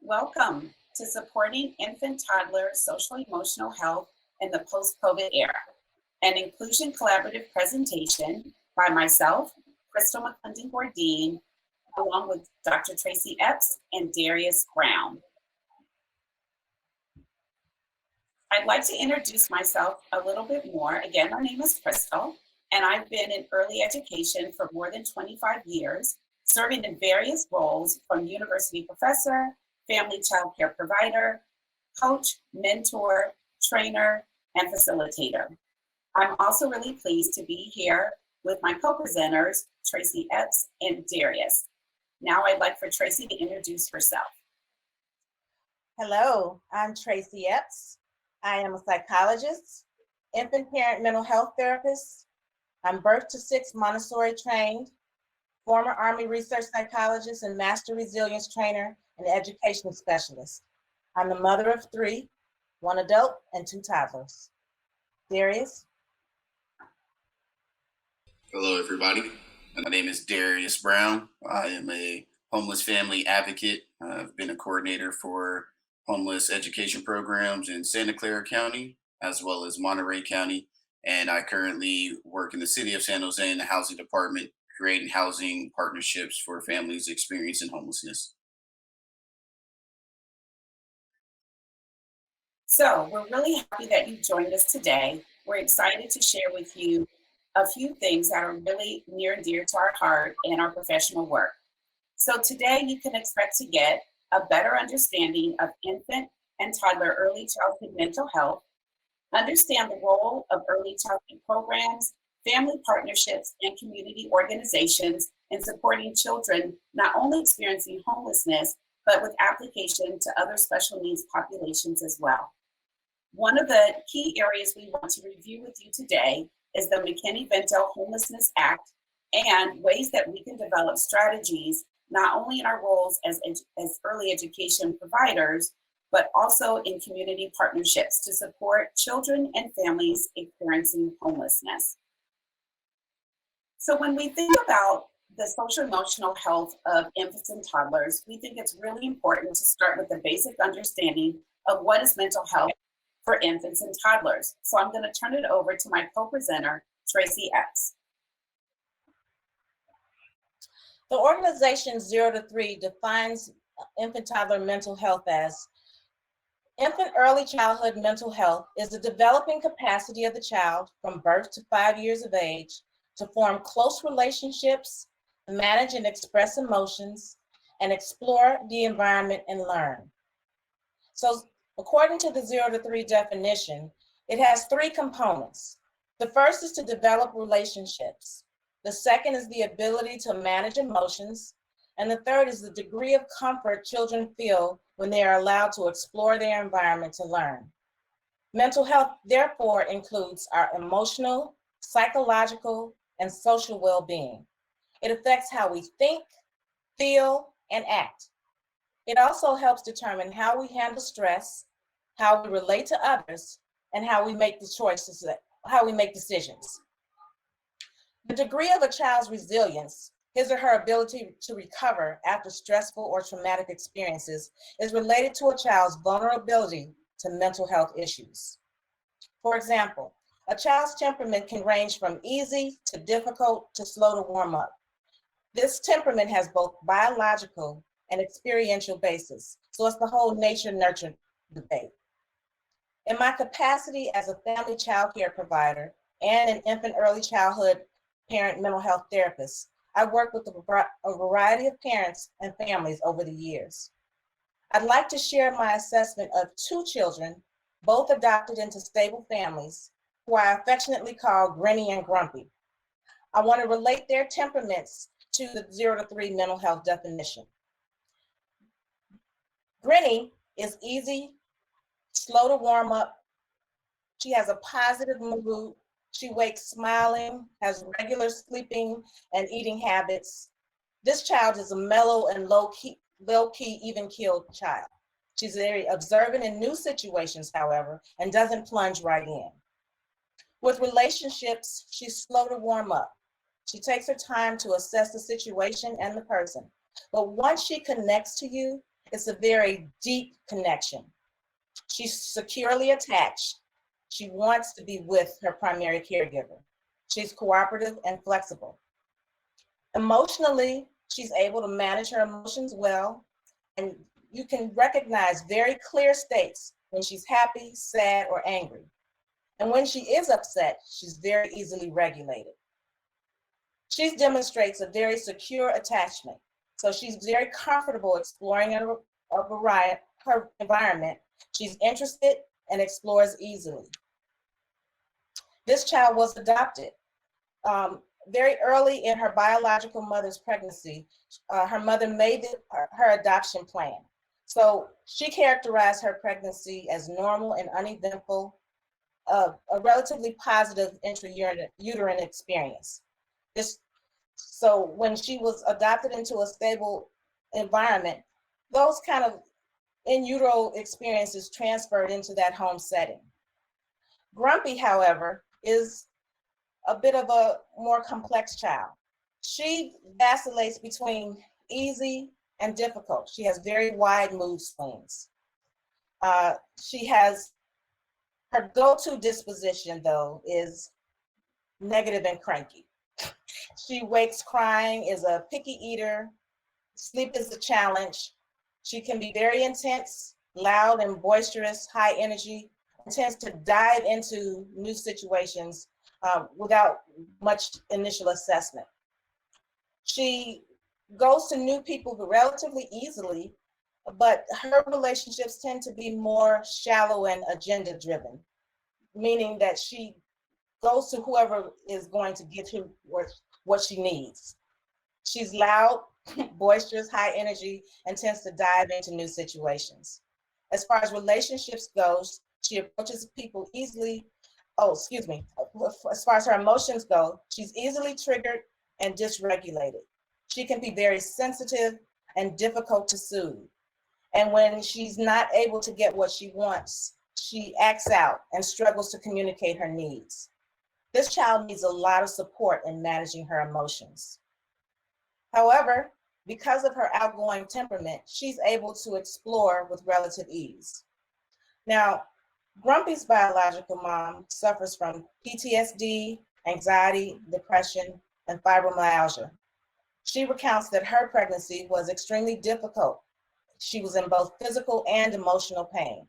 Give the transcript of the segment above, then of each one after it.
Welcome to Supporting Infant Toddler Social Emotional Health in the Post-COVID Era, an inclusion collaborative presentation by myself, Crystal McClendon-Gourdine, along with Dr. Tracy Epps and Darius Brown. I'd like to introduce myself a little bit more. Again, my name is Crystal, and I've been in early education for more than 25 years, serving in various roles from university professor, family child care provider, coach, mentor, trainer, and facilitator. I'm also really pleased to be here with my co-presenters, Tracy Epps and Darius. Now I'd like for Tracy to introduce herself. Hello, I'm Tracy Epps. I am a psychologist, infant parent mental health therapist. I'm birth to 6 Montessori trained, former Army research psychologist and master resilience trainer and education specialist. I'm the mother of 3, 1 adult and 2 toddlers. Darius? Hello, everybody. My name is Darius Brown. I am a homeless family advocate. I've been a coordinator for homeless education programs in Santa Clara County, as well as Monterey County. And I currently work in the city of San Jose in the housing department, creating housing partnerships for families experiencing homelessness. So we're really happy that you joined us today. We're excited to share with you a few things that are really near and dear to our heart in our professional work. So today you can expect to get a better understanding of infant and toddler early childhood mental health, understand the role of early childhood programs, family partnerships, and community organizations in supporting children not only experiencing homelessness, but with application to other special needs populations as well. One of the key areas we want to review with you today is the McKinney-Vento Homelessness Act and ways that we can develop strategies not only in our roles as early education providers, but also in community partnerships to support children and families experiencing homelessness. So when we think about the social emotional health of infants and toddlers, we think it's really important to start with the basic understanding of what is mental health for infants and toddlers. So I'm going to turn it over to my co-presenter, Tracy Epps. The organization 0 to 3 defines infant toddler mental health as infant early childhood mental health is the developing capacity of the child from birth to 5 years of age to form close relationships, manage and express emotions, and explore the environment and learn. So according to the 0 to 3 definition, it has 3 components. The first is to develop relationships. The second is the ability to manage emotions. And the third is the degree of comfort children feel when they are allowed to explore their environment to learn. Mental health, therefore, includes our emotional, psychological, and social well-being. It affects how we think, feel, and act. It also helps determine how we handle stress, how we relate to others, and how we make decisions. The degree of a child's resilience, his or her ability to recover after stressful or traumatic experiences, is related to a child's vulnerability to mental health issues. For example, a child's temperament can range from easy to difficult to slow to warm up. This temperament has both biological and experiential basis, so it's the whole nature-nurture debate. In my capacity as a family child care provider and an infant early childhood parent mental health therapist, I work with a variety of parents and families over the years. I'd like to share my assessment of 2 children, both adopted into stable families, who I affectionately call Grinny and Grumpy. I want to relate their temperaments to the 0 to 3 mental health definition. Grinny is easy, slow to warm up. She has a positive mood. She wakes smiling, has regular sleeping and eating habits. This child is a mellow and low-key, even-keeled child. She's very observant in new situations, however, and doesn't plunge right in. With relationships, she's slow to warm up. She takes her time to assess the situation and the person. But once she connects to you It's a very deep connection. She's securely attached. She wants to be with her primary caregiver. She's cooperative and flexible. Emotionally, she's able to manage her emotions well, and you can recognize very clear states when she's happy, sad, or angry. And when she is upset, she's very easily regulated. She demonstrates a very secure attachment. So she's very comfortable exploring her environment. She's interested and explores easily. This child was adopted. Very early in her biological mother's pregnancy, her mother made her adoption plan. So she characterized her pregnancy as normal and uneventful, a relatively positive intrauterine experience. So when she was adopted into a stable environment, those kind of in utero experiences transferred into that home setting. Grumpy, however, is a bit of a more complex child. She vacillates between easy and difficult. She has very wide mood swings. She has her go-to disposition, though, is negative and cranky. She wakes crying, is a picky eater, sleep is a challenge. She can be very intense, loud and boisterous, high energy, and tends to dive into new situations without much initial assessment. She goes to new people relatively easily, but her relationships tend to be more shallow and agenda driven, meaning that she goes to whoever is going to get her what she needs. She's loud, boisterous, high energy, and tends to dive into new situations. As far as relationships goes, she approaches people easily. As far as her emotions go, she's easily triggered and dysregulated. She can be very sensitive and difficult to soothe. And when she's not able to get what she wants, she acts out and struggles to communicate her needs. This child needs a lot of support in managing her emotions. However, because of her outgoing temperament, she's able to explore with relative ease. Now, Grumpy's biological mom suffers from PTSD, anxiety, depression, and fibromyalgia. She recounts that her pregnancy was extremely difficult. She was in both physical and emotional pain.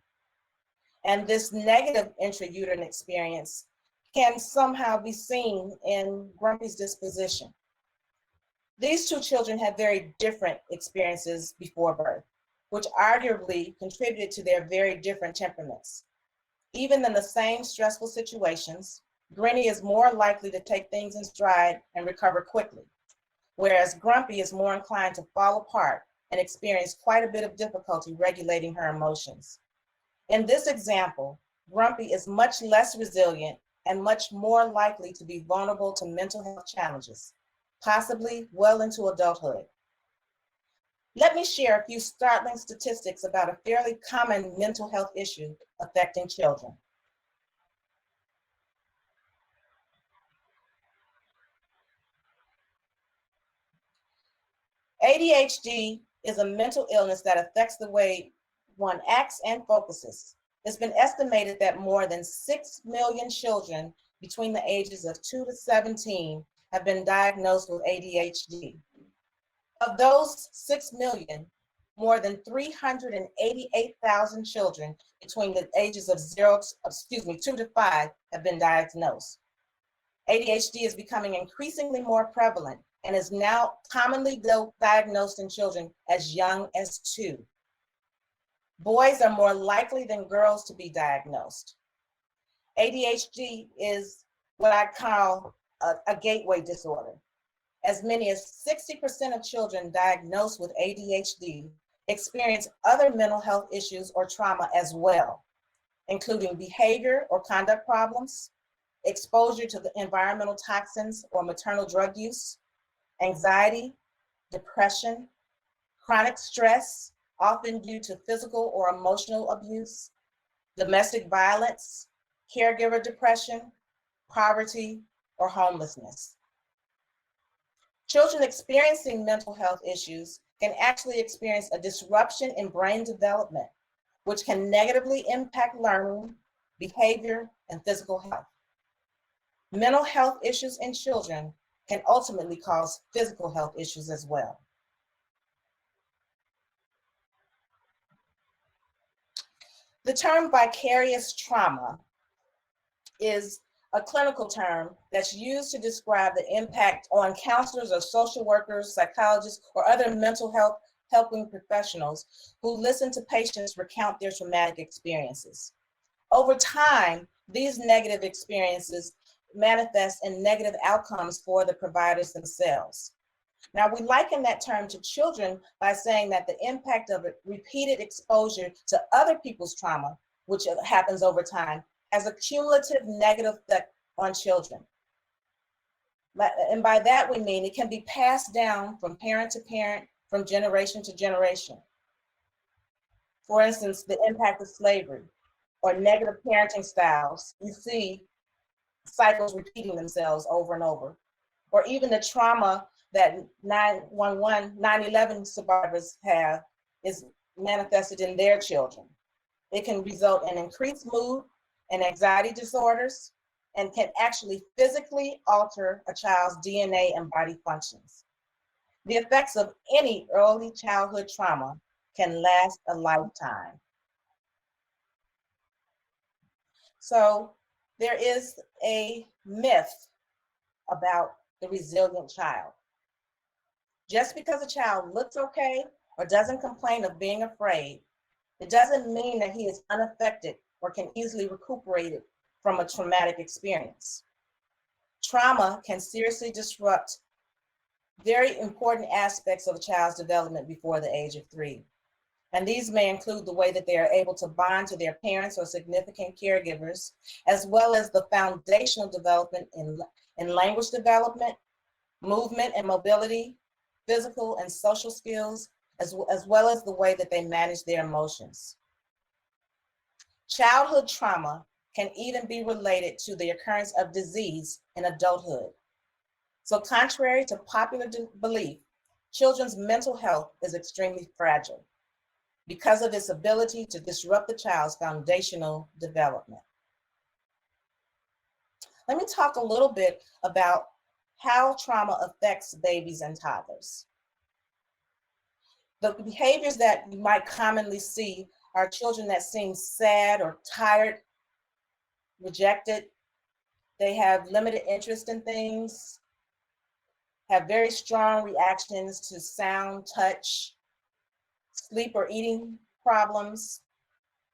And this negative intrauterine experience can somehow be seen in Grumpy's disposition. These two children had very different experiences before birth, which arguably contributed to their very different temperaments. Even in the same stressful situations, Granny is more likely to take things in stride and recover quickly, whereas Grumpy is more inclined to fall apart and experience quite a bit of difficulty regulating her emotions. In this example, Grumpy is much less resilient and much more likely to be vulnerable to mental health challenges, possibly well into adulthood. Let me share a few startling statistics about a fairly common mental health issue affecting children. ADHD is a mental illness that affects the way one acts and focuses. It's been estimated that more than 6 million children between the ages of 2 to 17 have been diagnosed with ADHD. Of those 6 million, more than 388,000 children between the ages of 2 to 5 have been diagnosed. ADHD is becoming increasingly more prevalent and is now commonly diagnosed in children as young as 2. Boys are more likely than girls to be diagnosed. ADHD is what I call a gateway disorder. As many as 60% of children diagnosed with ADHD experience other mental health issues or trauma as well, including behavior or conduct problems, exposure to the environmental toxins or maternal drug use, anxiety, depression, chronic stress, often due to physical or emotional abuse, domestic violence, caregiver depression, poverty, or homelessness. Children experiencing mental health issues can actually experience a disruption in brain development, which can negatively impact learning, behavior, and physical health. Mental health issues in children can ultimately cause physical health issues as well. The term vicarious trauma is a clinical term that's used to describe the impact on counselors or social workers, psychologists, or other mental health helping professionals who listen to patients recount their traumatic experiences. Over time, these negative experiences manifest in negative outcomes for the providers themselves. Now, we liken that term to children by saying that the impact of repeated exposure to other people's trauma, which happens over time, has a cumulative negative effect on children. And by that we mean it can be passed down from parent to parent, from generation to generation. For instance, the impact of slavery or negative parenting styles. You see cycles repeating themselves over and over. Or even the trauma that 9/11 survivors have is manifested in their children. It can result in increased mood and anxiety disorders, and can actually physically alter a child's DNA and body functions. The effects of any early childhood trauma can last a lifetime. So there is a myth about the resilient child. Just because a child looks okay or doesn't complain of being afraid, it doesn't mean that he is unaffected or can easily recuperate from a traumatic experience. Trauma can seriously disrupt very important aspects of a child's development before the age of 3. And these may include the way that they are able to bond to their parents or significant caregivers, as well as the foundational development in language development, movement and mobility, physical and social skills, as well as the way that they manage their emotions. Childhood trauma can even be related to the occurrence of disease in adulthood. So contrary to popular belief, children's mental health is extremely fragile because of its ability to disrupt the child's foundational development. Let me talk a little bit about how trauma affects babies and toddlers. The behaviors that you might commonly see are children that seem sad or tired, rejected. They have limited interest in things, have very strong reactions to sound, touch, sleep or eating problems.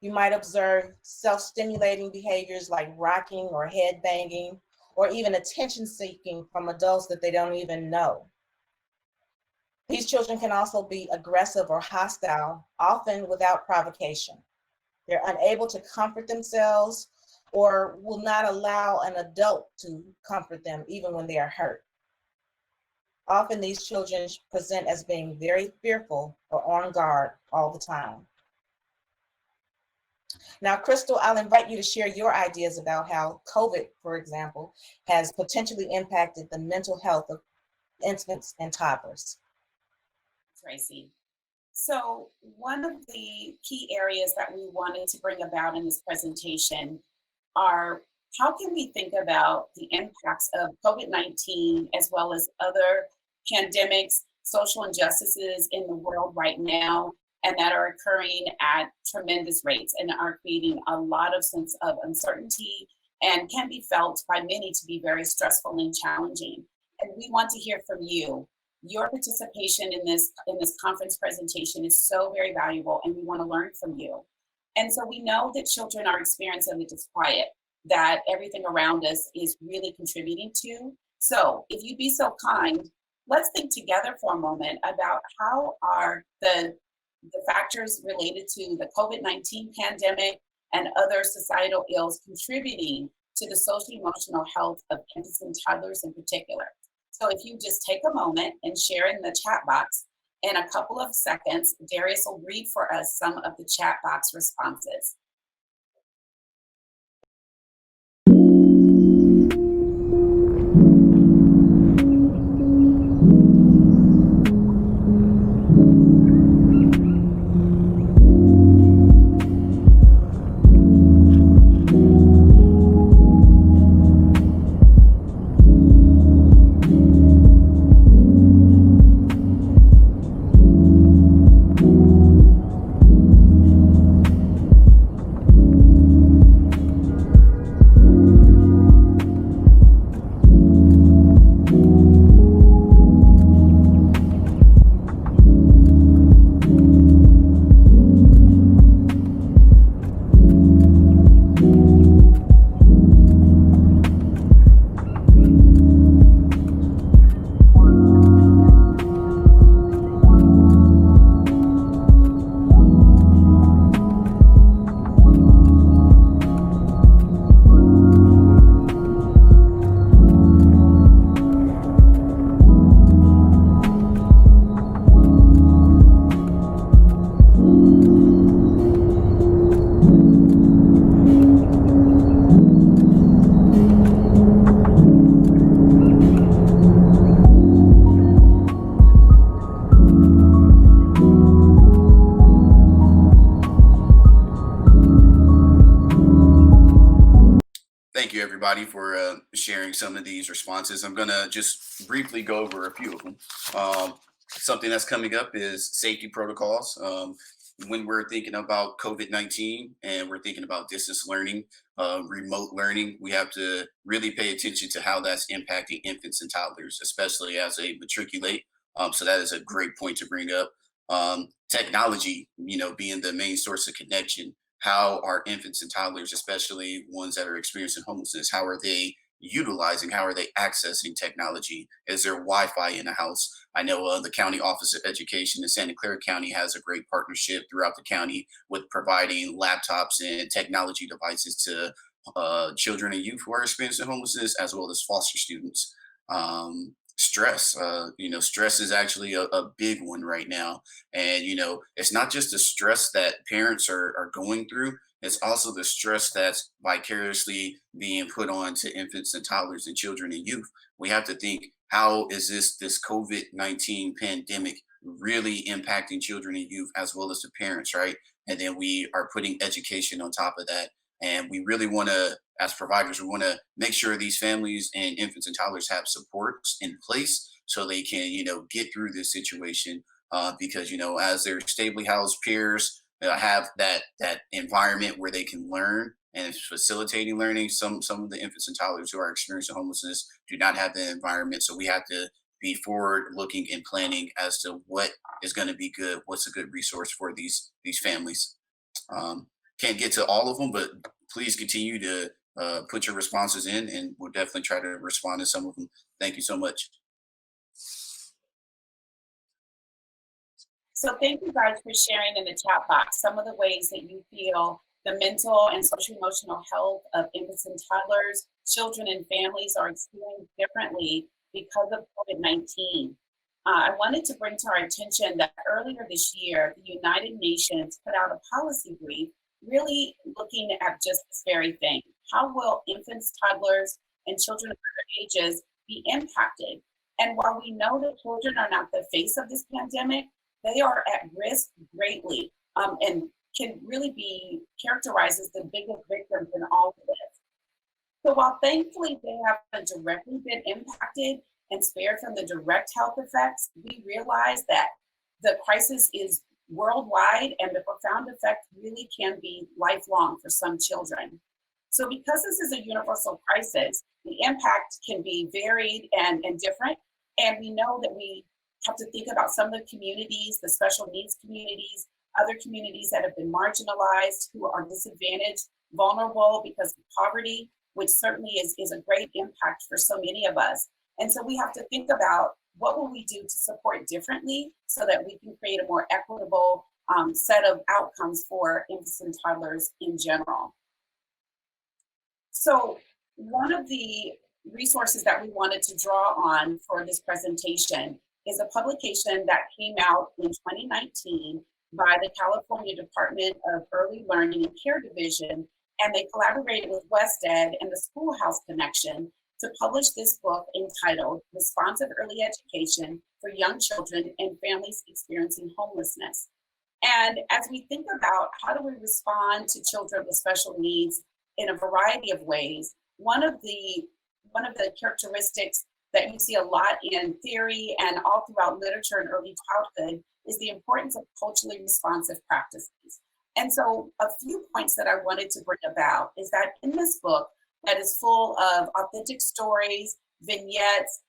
You might observe self-stimulating behaviors like rocking or head banging, or even attention seeking from adults that they don't even know. These children can also be aggressive or hostile, often without provocation. They're unable to comfort themselves or will not allow an adult to comfort them even when they are hurt. Often these children present as being very fearful or on guard all the time. Now, Crystal, I'll invite you to share your ideas about how COVID, for example, has potentially impacted the mental health of infants and toddlers. Tracy. So one of the key areas that we wanted to bring about in this presentation are how can we think about the impacts of COVID-19 as well as other pandemics, social injustices in the world right now, and that are occurring at tremendous rates and are creating a lot of sense of uncertainty and can be felt by many to be very stressful and challenging. And we want to hear from you. Your participation in this conference presentation is so very valuable, and we want to learn from you. And so we know that children are experiencing the disquiet that everything around us is really contributing to. So if you'd be so kind, let's think together for a moment about how are the factors related to the COVID-19 pandemic and other societal ills contributing to the social emotional health of infants and toddlers in particular. So if you just take a moment and share in the chat box, in a couple of seconds, Darius will read for us some of the chat box responses. thank you everybody for sharing some of these responses. I'm gonna just briefly go over a few of them. Something that's coming up is safety protocols. When we're thinking about COVID-19 and we're thinking about distance learning, remote learning, we have to really pay attention to how that's impacting infants and toddlers, especially as they matriculate. So that is a great point to bring up. Technology, being the main source of connection. How are infants and toddlers, especially ones that are experiencing homelessness, how are they utilizing, how are they accessing technology? Is there Wi-Fi in the house? I know the County Office of Education in Santa Clara County has a great partnership throughout the county with providing laptops and technology devices to children and youth who are experiencing homelessness, as well as foster students. Stress, stress is actually a big one right now. And, it's not just the stress that parents are going through, it's also the stress that's vicariously being put on to infants and toddlers and children and youth. We have to think, how is this COVID-19 pandemic really impacting children and youth as well as the parents, right? And then we are putting education on top of that. And we really want to, as providers, we want to make sure these families and infants and toddlers have supports in place so they can, get through this situation. Because, as their stably housed peers have that environment where they can learn and it's facilitating learning. Some of the infants and toddlers who are experiencing homelessness do not have the environment. So we have to be forward looking and planning as to what is going to be good, what's a good resource for these families. Can't get to all of them, but please continue to put your responses in, and we'll definitely try to respond to some of them. Thank you so much. So thank you guys for sharing in the chat box some of the ways that you feel the mental and social emotional health of infants and toddlers, children and families are experienced differently because of COVID-19. I wanted to bring to our attention that earlier this year, the United Nations put out a policy brief really looking at just this very thing. How will infants, toddlers, and children of other ages be impacted? And while we know that children are not the face of this pandemic, they are at risk greatly and can really be characterized as the biggest victims in all of this. So while thankfully they haven't directly been impacted and spared from the direct health effects, we realize that the crisis is worldwide and the profound effect really can be lifelong for some children. So because this is a universal crisis, the impact can be varied and different. And we know that we have to think about some of the communities, the special needs communities, other communities that have been marginalized, who are disadvantaged, vulnerable because of poverty, which certainly is a great impact for so many of us. And so we have to think about what will we do to support differently so that we can create a more equitable set of outcomes for infants and toddlers in general. So one of the resources that we wanted to draw on for this presentation is a publication that came out in 2019 by the California Department of Early Learning and Care Division, and they collaborated with WestEd and the Schoolhouse Connection to publish this book entitled Responsive Early Education for Young Children and Families Experiencing Homelessness. And as we think about how do we respond to children with special needs in a variety of ways, one of the characteristics that you see a lot in theory and all throughout literature in early childhood is the importance of culturally responsive practices. And so a few points that I wanted to bring about is that in this book that is full of authentic stories, vignettes,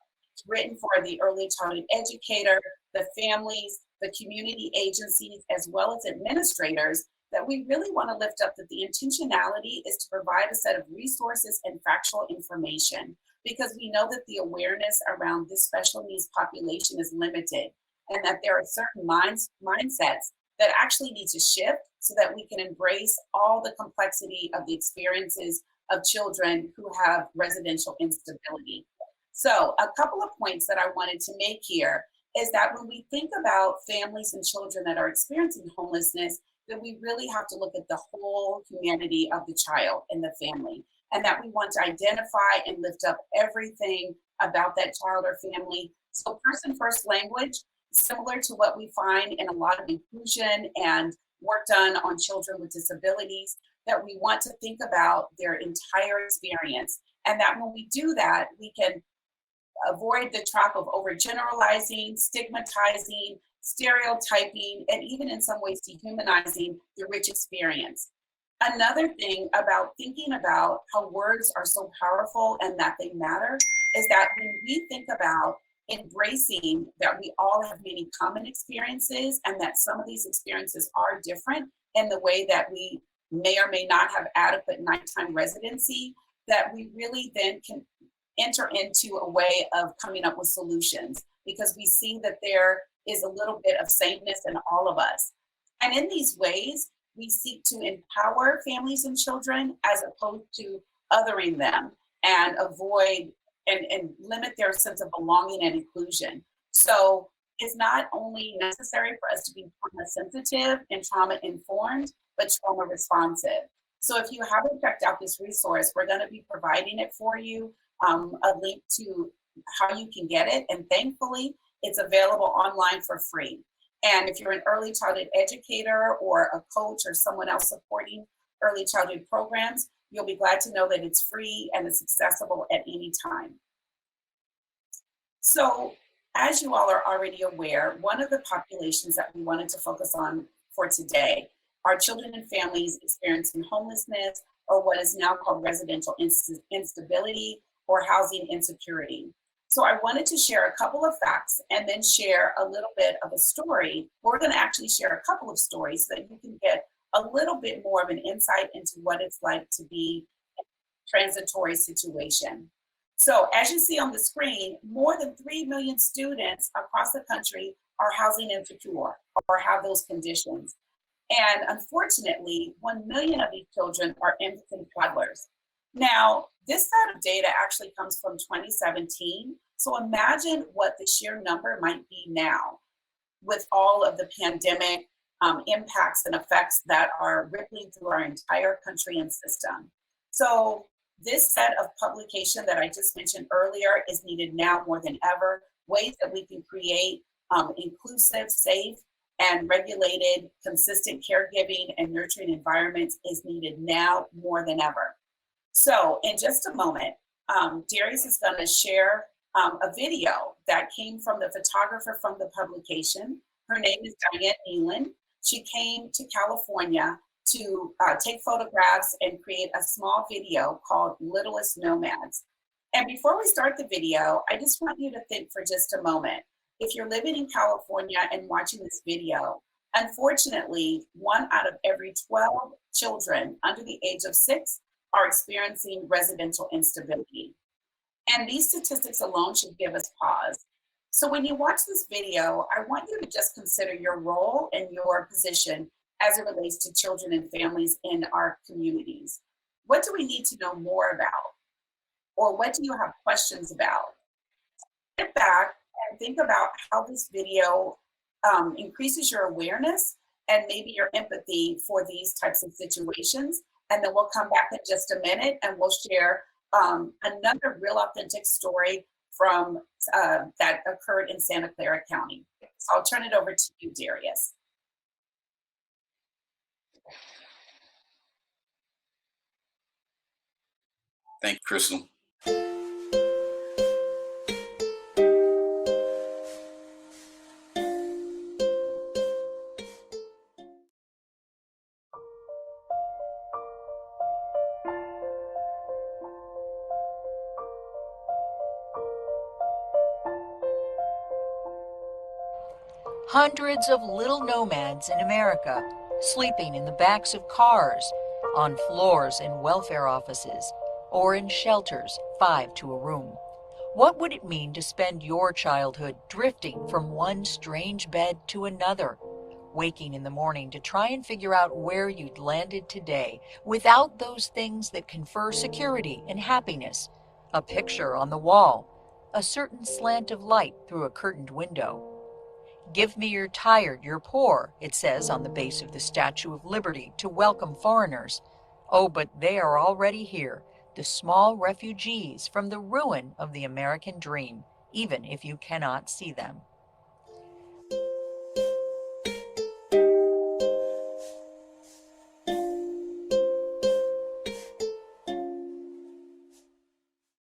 written for the early childhood educator, the families, the community agencies, as well as administrators, that we really want to lift up that the intentionality is to provide a set of resources and factual information, because we know that the awareness around this special needs population is limited, and that there are certain mindsets that actually need to shift so that we can embrace all the complexity of the experiences of children who have residential instability. So a couple of points that I wanted to make here is that when we think about families and children that are experiencing homelessness, that we really have to look at the whole humanity of the child and the family, and that we want to identify and lift up everything about that child or family. So person first language, similar to what we find in a lot of inclusion and work done on children with disabilities, that we want to think about their entire experience. And that when we do that, we can avoid the trap of overgeneralizing, stigmatizing, stereotyping, and even in some ways dehumanizing the rich experience. Another thing about thinking about how words are so powerful and that they matter is that when we think about embracing that we all have many common experiences and that some of these experiences are different in the way that we may or may not have adequate nighttime residency, that we really then can enter into a way of coming up with solutions, because we see that there is a little bit of sameness in all of us. And in these ways, we seek to empower families and children as opposed to othering them and avoid and limit their sense of belonging and inclusion. So it's not only necessary for us to be trauma sensitive and trauma informed, but trauma responsive. So if you haven't checked out this resource, we're going to be providing it for you, a link to how you can get it. And thankfully, it's available online for free. And if you're an early childhood educator or a coach or someone else supporting early childhood programs, you'll be glad to know that it's free and it's accessible at any time. So as you all are already aware, one of the populations that we wanted to focus on for today are children and families experiencing homelessness, or what is now called residential instability or housing insecurity. So I wanted to share a couple of facts and then share a little bit of a story. We're going to actually share a couple of stories so that you can get a little bit more of an insight into what it's like to be in a transitory situation. So as you see on the screen, more than 3 million students across the country are housing insecure or have those conditions. And unfortunately, 1 million of these children are infant toddlers. Now, this set of data actually comes from 2017. So imagine what the sheer number might be now with all of the pandemic impacts and effects that are rippling through our entire country and system. So this set of publication that I just mentioned earlier is needed now more than ever. Ways that we can create inclusive, safe, and regulated, consistent caregiving and nurturing environments is needed now more than ever. So in just a moment, Darius is going to share a video that came from the photographer from the publication. Her name is Diane Nealon. She came to California to take photographs and create a small video called Littlest Nomads. And before we start the video, I just want you to think for just a moment. If you're living in California and watching this video, unfortunately, 1 out of every 12 children under the age of 6 are experiencing residential instability. And these statistics alone should give us pause. So when you watch this video, I want you to just consider your role and your position as it relates to children and families in our communities. What do we need to know more about? Or what do you have questions about? Sit back and think about how this video increases your awareness and maybe your empathy for these types of situations. And then we'll come back in just a minute and we'll share another real authentic story from that occurred in Santa Clara County. So I'll turn it over to you, Darius. Thank you, Crystal. Hundreds of little nomads in America, sleeping in the backs of cars, on floors in welfare offices, or in shelters 5 to a room. What would it mean to spend your childhood drifting from one strange bed to another, waking in the morning to try and figure out where you'd landed today without those things that confer security and happiness? A picture on the wall, a certain slant of light through a curtained window. "Give me your tired, your poor," it says on the base of the Statue of Liberty to welcome foreigners. Oh, but they are already here, the small refugees from the ruin of the American dream, even if you cannot see them.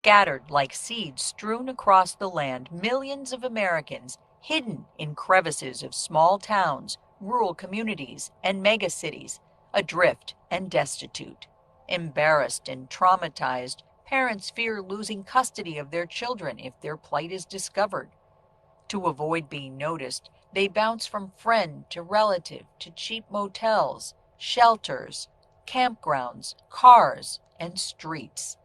Scattered like seeds strewn across the land, millions of Americans, hidden in crevices of small towns, rural communities, and megacities, adrift and destitute. Embarrassed and traumatized, parents fear losing custody of their children if their plight is discovered. To avoid being noticed, they bounce from friend to relative to cheap motels, shelters, campgrounds, cars, and streets.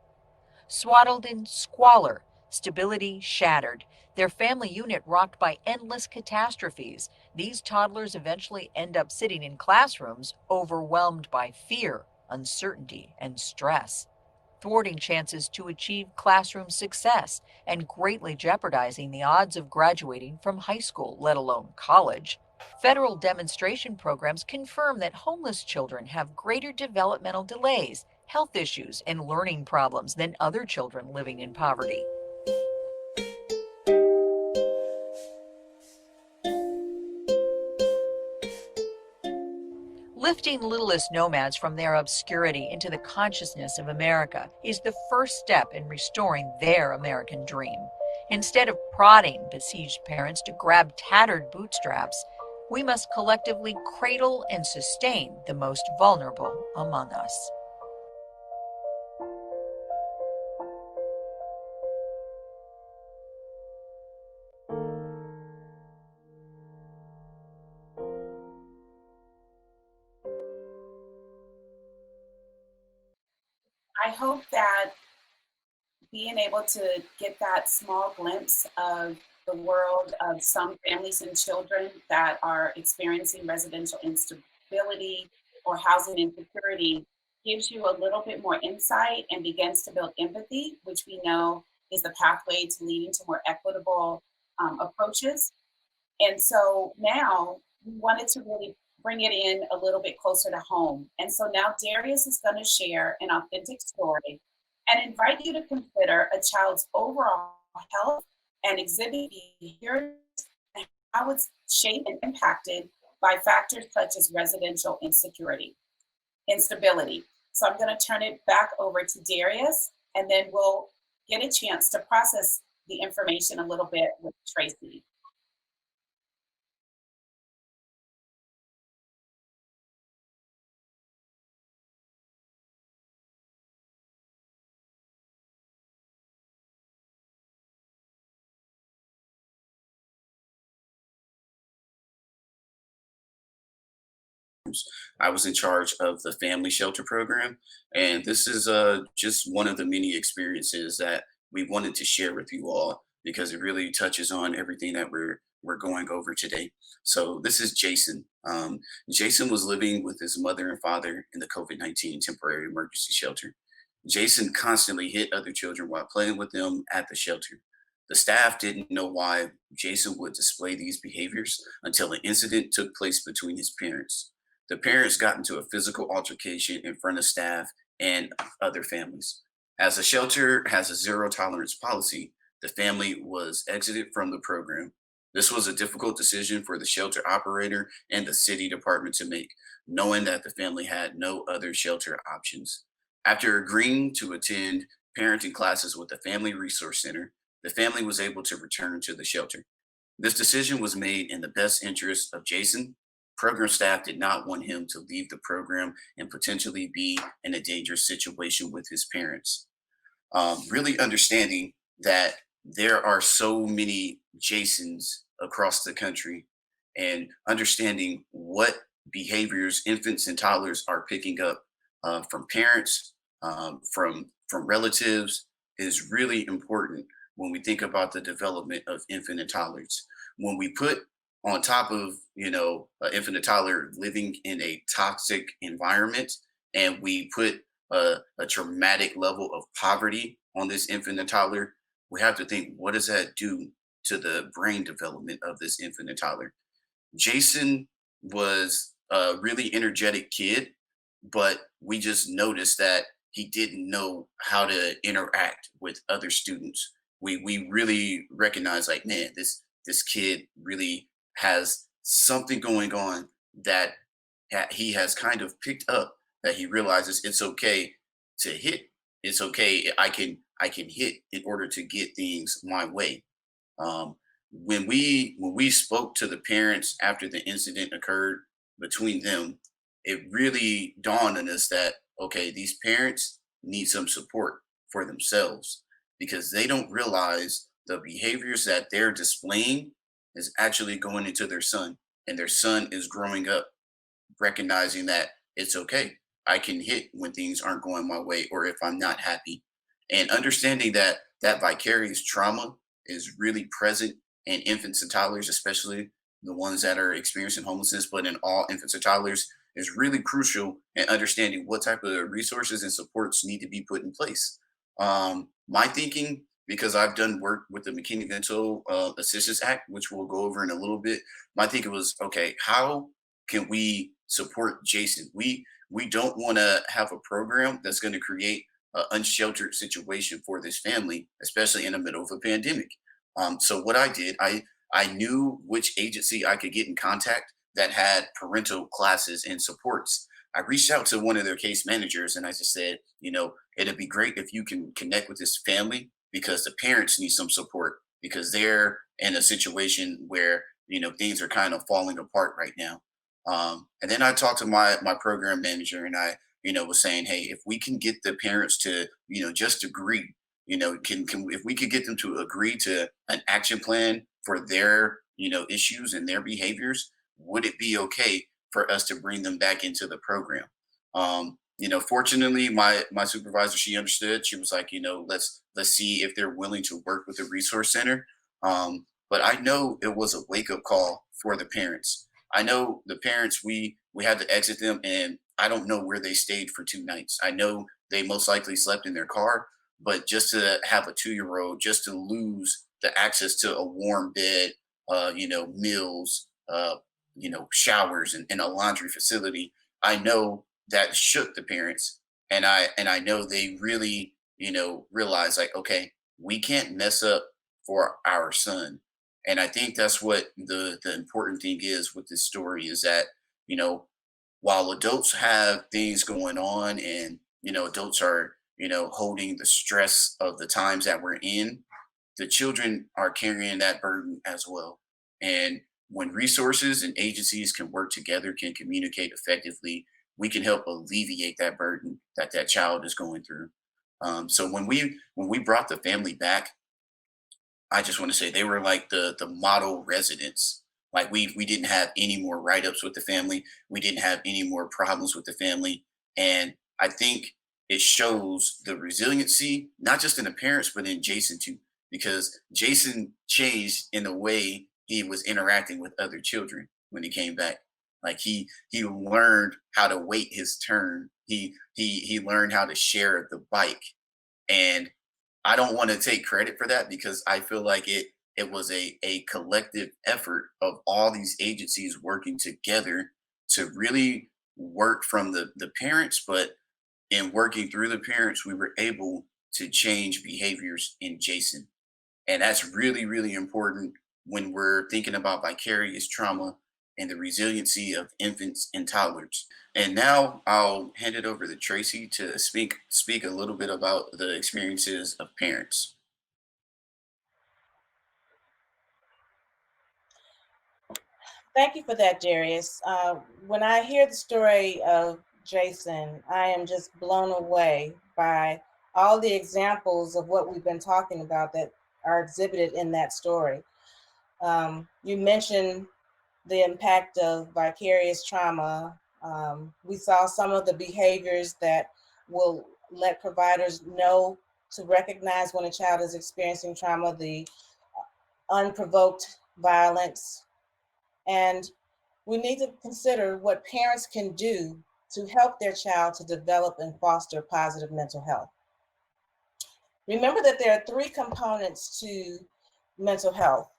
Swaddled in squalor, stability shattered, their family unit rocked by endless catastrophes, these toddlers eventually end up sitting in classrooms overwhelmed by fear, uncertainty, and stress, thwarting chances to achieve classroom success and greatly jeopardizing the odds of graduating from high school, let alone college. Federal demonstration programs confirm that homeless children have greater developmental delays, health issues, and learning problems than other children living in poverty. Lifting littlest nomads from their obscurity into the consciousness of America is the first step in restoring their American dream. Instead of prodding besieged parents to grab tattered bootstraps, we must collectively cradle and sustain the most vulnerable among us. I hope that being able to get that small glimpse of the world of some families and children that are experiencing residential instability or housing insecurity gives you a little bit more insight and begins to build empathy, which we know is the pathway to leading to more equitable approaches. And so now we wanted to really bring it in a little bit closer to home. And so now Darius is going to share an authentic story and invite you to consider a child's overall health and exhibit behaviors and how it's shaped and impacted by factors such as residential instability. So I'm going to turn it back over to Darius, and then we'll get a chance to process the information a little bit with Tracy. I was in charge of the family shelter program, and this is just one of the many experiences that we wanted to share with you all because it really touches on everything that we're going over today. So this is Jason. Jason was living with his mother and father in the COVID-19 temporary emergency shelter. Jason constantly hit other children while playing with them at the shelter. The staff didn't know why Jason would display these behaviors until an incident took place between his parents. The parents got into a physical altercation in front of staff and other families. As the shelter has a zero tolerance policy, the family was exited from the program. This was a difficult decision for the shelter operator and the city department to make, knowing that the family had no other shelter options. After agreeing to attend parenting classes with the Family Resource Center, the family was able to return to the shelter. This decision was made in the best interest of Jason. Program staff did not want him to leave the program and potentially be in a dangerous situation with his parents. Really understanding that there are so many Jasons across the country and understanding what behaviors infants and toddlers are picking up from parents, from relatives is really important when we think about the development of infant and toddlers. When we put on top of an infant and toddler living in a toxic environment, and we put a traumatic level of poverty on this infant and toddler, we have to think, what does that do to the brain development of this infant and toddler? Jason was a really energetic kid, but we just noticed that he didn't know how to interact with other students. We really recognized, like, man, this kid really has something going on that he has kind of picked up, that he realizes it's okay to hit. It's okay. I can hit in order to get things my way. Um, when we spoke to the parents after the incident occurred between them, it really dawned on us that okay, these parents need some support for themselves because they don't realize the behaviors that they're displaying is actually going into their son, and their son is growing up recognizing that it's okay. I can hit when things aren't going my way or if I'm not happy. And understanding that that vicarious trauma is really present in infants and toddlers, especially the ones that are experiencing homelessness, but in all infants and toddlers is really crucial in understanding what type of resources and supports need to be put in place. My thinking, because I've done work with the McKinney-Vento Assistance Act, which we'll go over in a little bit, my thinking was, okay, how can we support Jason? We don't want to have a program that's going to create an unsheltered situation for this family, especially in the middle of a pandemic. So what I did, I knew which agency I could get in contact that had parental classes and supports. I reached out to one of their case managers and I just said, it'd be great if you can connect with this family because the parents need some support because they're in a situation where things are kind of falling apart right now. And then I talked to my program manager and I, was saying, hey, if we can get the parents to, just agree, can if we could get them to agree to an action plan for their, issues and their behaviors, would it be okay for us to bring them back into the program? Fortunately, my supervisor, she understood. She was like, let's see if they're willing to work with the resource center. But I know it was a wake up call for the parents. I know the parents, we had to exit them and I don't know where they stayed for 2 nights. I know they most likely slept in their car, but just to have a 2-year old, just to lose the access to a warm bed, meals, showers and a laundry facility, I know that shook the parents. And I know they really, realized like, okay, we can't mess up for our son. And I think that's what the important thing is with this story is that, you know, while adults have things going on and, adults are, holding the stress of the times that we're in, the children are carrying that burden as well. And when resources and agencies can work together, can communicate effectively, we can help alleviate that burden that that child is going through. So when we brought the family back, I just want to say they were like the model residents. Like we didn't have any more write ups with the family. We didn't have any more problems with the family, and I think it shows the resiliency not just in the parents but in Jason too, because Jason changed in the way he was interacting with other children when he came back. Like he learned how to wait his turn. He learned how to share the bike, and I don't want to take credit for that because I feel like it was a collective effort of all these agencies working together to really work from the parents, but in working through the parents, we were able to change behaviors in Jason. And that's really, really important when we're thinking about vicarious trauma and the resiliency of infants and toddlers. And now I'll hand it over to Tracy to speak a little bit about the experiences of parents. Thank you for that, Darius. When I hear the story of Jason, I am just blown away by all the examples of what we've been talking about that are exhibited in that story. You mentioned the impact of vicarious trauma. We saw some of the behaviors that will let providers know to recognize when a child is experiencing trauma, the unprovoked violence, and we need to consider what parents can do to help their child to develop and foster positive mental health. Remember that there are 3 components to mental health: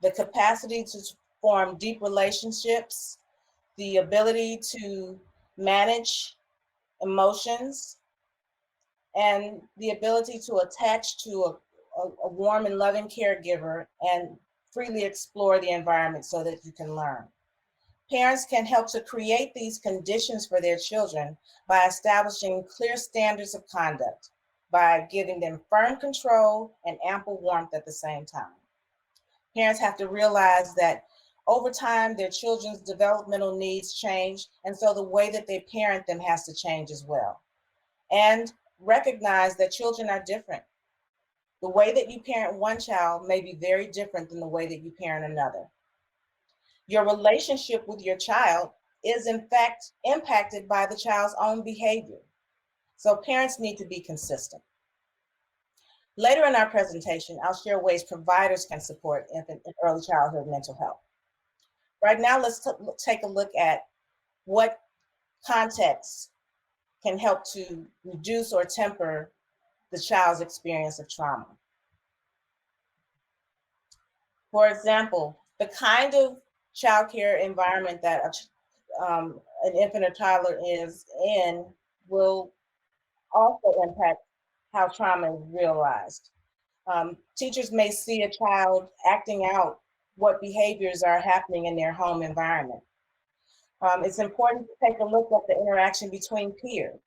the capacity to form deep relationships, the ability to manage emotions, and the ability to attach to a warm and loving caregiver and freely explore the environment so that you can learn. Parents can help to create these conditions for their children by establishing clear standards of conduct. by giving them firm control and ample warmth at the same time. Parents have to realize that over time, their children's developmental needs change, and so the way that they parent them has to change as well. And recognize that children are different. The way that you parent one child may be very different than the way that you parent another. Your relationship with your child is in fact impacted by the child's own behavior. So parents need to be consistent. Later in our presentation, I'll share ways providers can support infant and early childhood mental health. Right now, let's take a look at what contexts can help to reduce or temper the child's experience of trauma. For example, the kind of childcare environment that an infant or toddler is in will also impact how trauma is realized. Teachers may see a child acting out what behaviors are happening in their home environment. It's important to take a look at the interaction between peers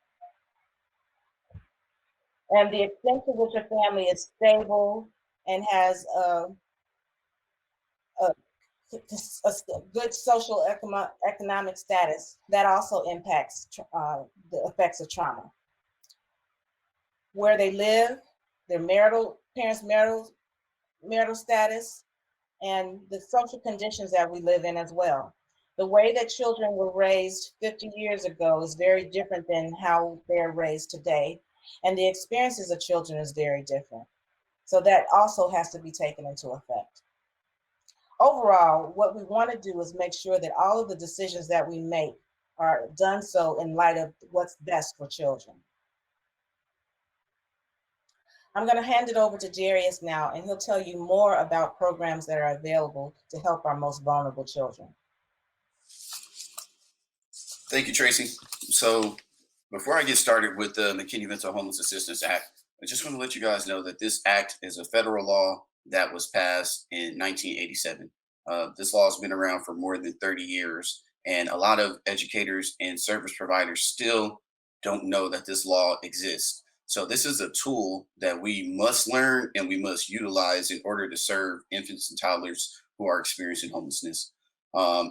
and the extent to which a family is stable and has a good social economic status. That also impacts the effects of trauma. Where they live, their parents' marital status, and the social conditions that we live in as well. The way that children were raised 50 years ago is very different than how they're raised today. And the experiences of children is very different. So that also has to be taken into effect. Overall, what we want to do is make sure that all of the decisions that we make are done so in light of what's best for children. I'm going to hand it over to Darius now, and he'll tell you more about programs that are available to help our most vulnerable children. Thank you, Tracy. So before I get started with the McKinney-Vento Homeless Assistance Act, I just want to let you guys know that this act is a federal law that was passed in 1987. This law has been around for more than 30 years, and a lot of educators and service providers still don't know that this law exists. So this is a tool that we must learn and we must utilize in order to serve infants and toddlers who are experiencing homelessness.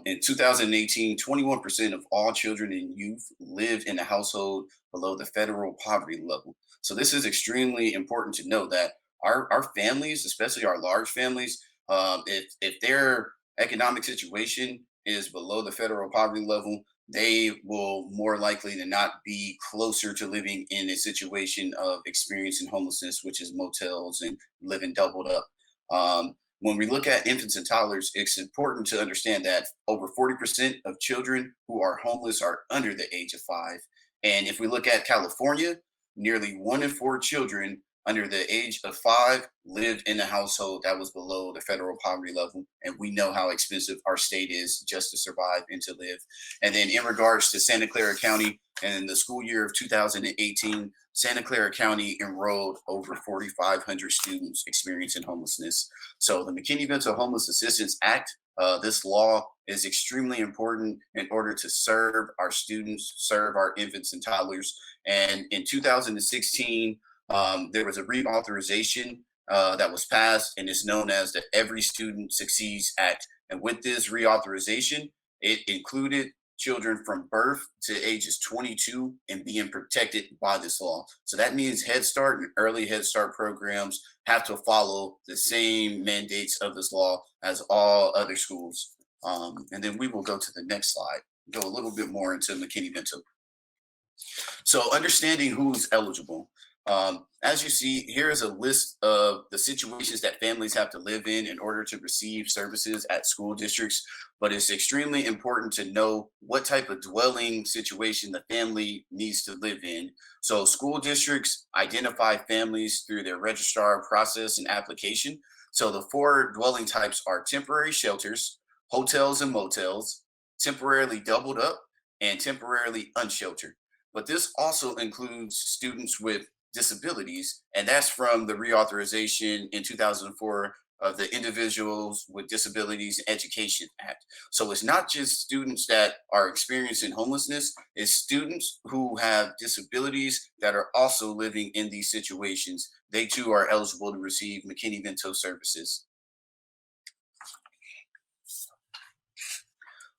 In 2018, 21% of all children and youth lived in a household below the federal poverty level. So this is extremely important to know that our families, especially our large families, if their economic situation is below the federal poverty level, they will more likely than not be closer to living in a situation of experiencing homelessness, which is motels and living doubled up. When we look at infants and toddlers, it's important to understand that over 40% of children who are homeless are under the age of 5. And if we look at California, nearly 1 in 4 children under the age of 5 lived in a household that was below the federal poverty level. And we know how expensive our state is just to survive and to live. And then in regards to Santa Clara County, in the school year of 2018, Santa Clara County enrolled over 4,500 students experiencing homelessness. So the McKinney-Vento Homeless Assistance Act, this law is extremely important in order to serve our students, serve our infants and toddlers. And in 2016, there was a reauthorization that was passed, and it's known as the Every Student Succeeds Act. And with this reauthorization, it included children from birth to ages 22 and being protected by this law. So that means Head Start and early Head Start programs have to follow the same mandates of this law as all other schools. And then we will go to the next slide, go a little bit more into McKinney-Vento. So understanding who's eligible. As you see, here is a list of the situations that families have to live in order to receive services at school districts. But it's extremely important to know what type of dwelling situation the family needs to live in. So school districts identify families through their registrar process and application. So the 4 dwelling types are temporary shelters, hotels and motels, temporarily doubled up, and temporarily unsheltered. But this also includes students with disabilities, and that's from the reauthorization in 2004 of the Individuals with Disabilities Education Act. So it's not just students that are experiencing homelessness, it's students who have disabilities that are also living in these situations. They too are eligible to receive McKinney-Vento services.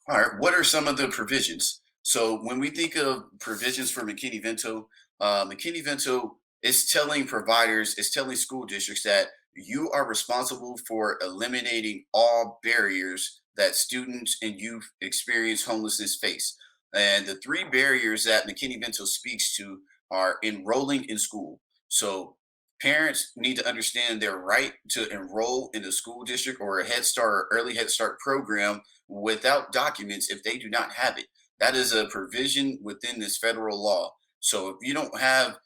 All right, what are some of the provisions? So when we think of provisions for McKinney-Vento, McKinney-Vento is telling providers, is telling school districts that you are responsible for eliminating all barriers that students and youth experience homelessness face. And the three barriers that McKinney-Vento speaks to are enrolling in school. So parents need to understand their right to enroll in a school district or a Head Start or early Head Start program without documents if they do not have it. That is a provision within this federal law. So if you don't have,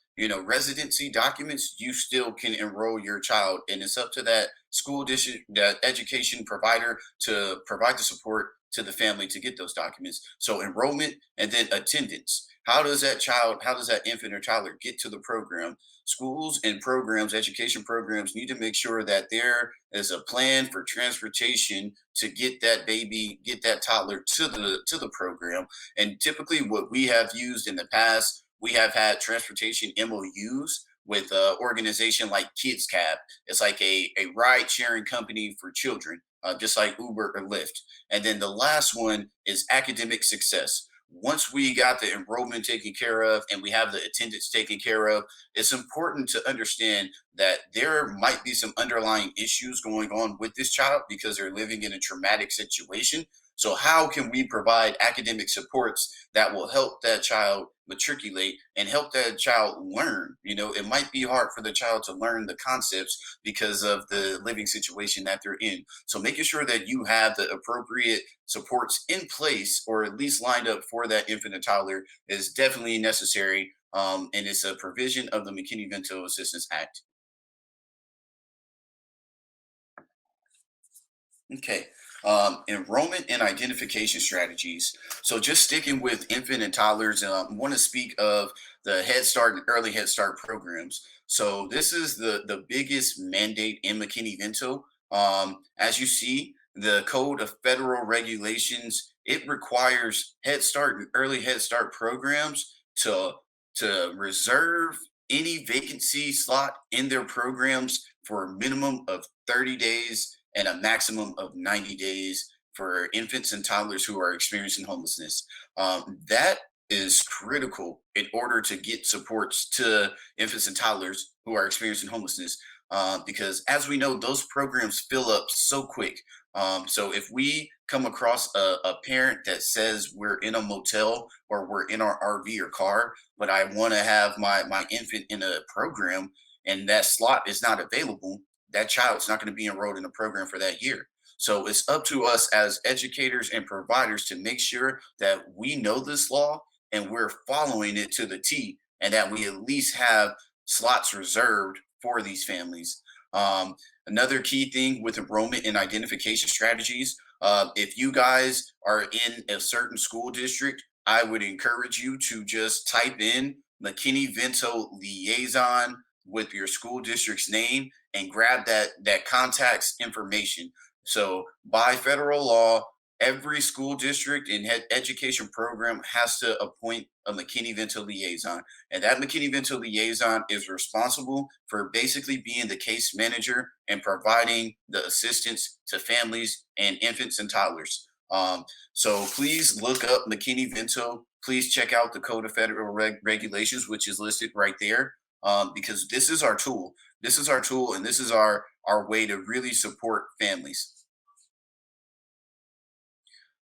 residency documents, you still can enroll your child, and it's up to that school district, that education provider, to provide the support to the family to get those documents. So enrollment and then attendance. How does that infant or toddler get to the program? Schools and programs, education programs, need to make sure that there is a plan for transportation to get that baby, get that toddler to the program. And typically what we have used in the past, we have had transportation MOUs with an organization like Kids Cab. It's like a ride sharing company for children, just like Uber or Lyft. And then the last one is academic success. Once we got the enrollment taken care of and we have the attendance taken care of, it's important to understand that there might be some underlying issues going on with this child because they're living in a traumatic situation. So how can we provide academic supports that will help that child matriculate and help that child learn? It might be hard for the child to learn the concepts because of the living situation that they're in. So making sure that you have the appropriate supports in place, or at least lined up for that infant and toddler, is definitely necessary. And it's a provision of the McKinney-Vento Assistance Act. Okay. Enrollment and identification strategies. So just sticking with infant and toddlers, I want to speak of the Head Start and early Head Start programs. So this is the biggest mandate in McKinney-Vento. As you see, the Code of Federal Regulations, it requires Head Start and early Head Start programs to reserve any vacancy slot in their programs for a minimum of 30 days and a maximum of 90 days for infants and toddlers who are experiencing homelessness. That is critical in order to get supports to infants and toddlers who are experiencing homelessness, because as we know, those programs fill up so quick. So if we come across a parent that says we're in a motel or we're in our RV or car, but I want to have my infant in a program and that slot is not available, that child's not going to be enrolled in a program for that year. So it's up to us as educators and providers to make sure that we know this law and we're following it to the T, and that we at least have slots reserved for these families. Another key thing with enrollment and identification strategies, if you guys are in a certain school district, I would encourage you to just type in McKinney-Vento liaison with your school district's name and grab that contact's information. So by federal law, every school district and education program has to appoint a McKinney-Vento liaison. And that McKinney-Vento liaison is responsible for basically being the case manager and providing the assistance to families and infants and toddlers. So please look up McKinney-Vento. Please check out the Code of Federal Regulations, which is listed right there, because this is our tool. This is our tool, and this is our way to really support families.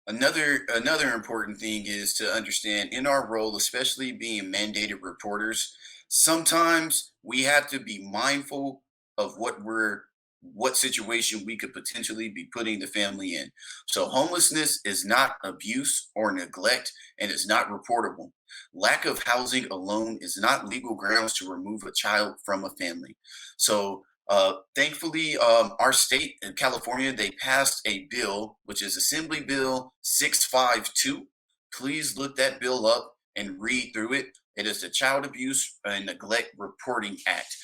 Another important thing is to understand in our role, especially being mandated reporters, sometimes we have to be mindful of what situation we could potentially be putting the family in. So homelessness is not abuse or neglect, and it's not reportable. Lack of housing alone is not legal grounds to remove a child from a family. So thankfully, our state in California, they passed a bill, which is Assembly Bill 652. Please look that bill up and read through it. It is the Child Abuse and Neglect Reporting Act.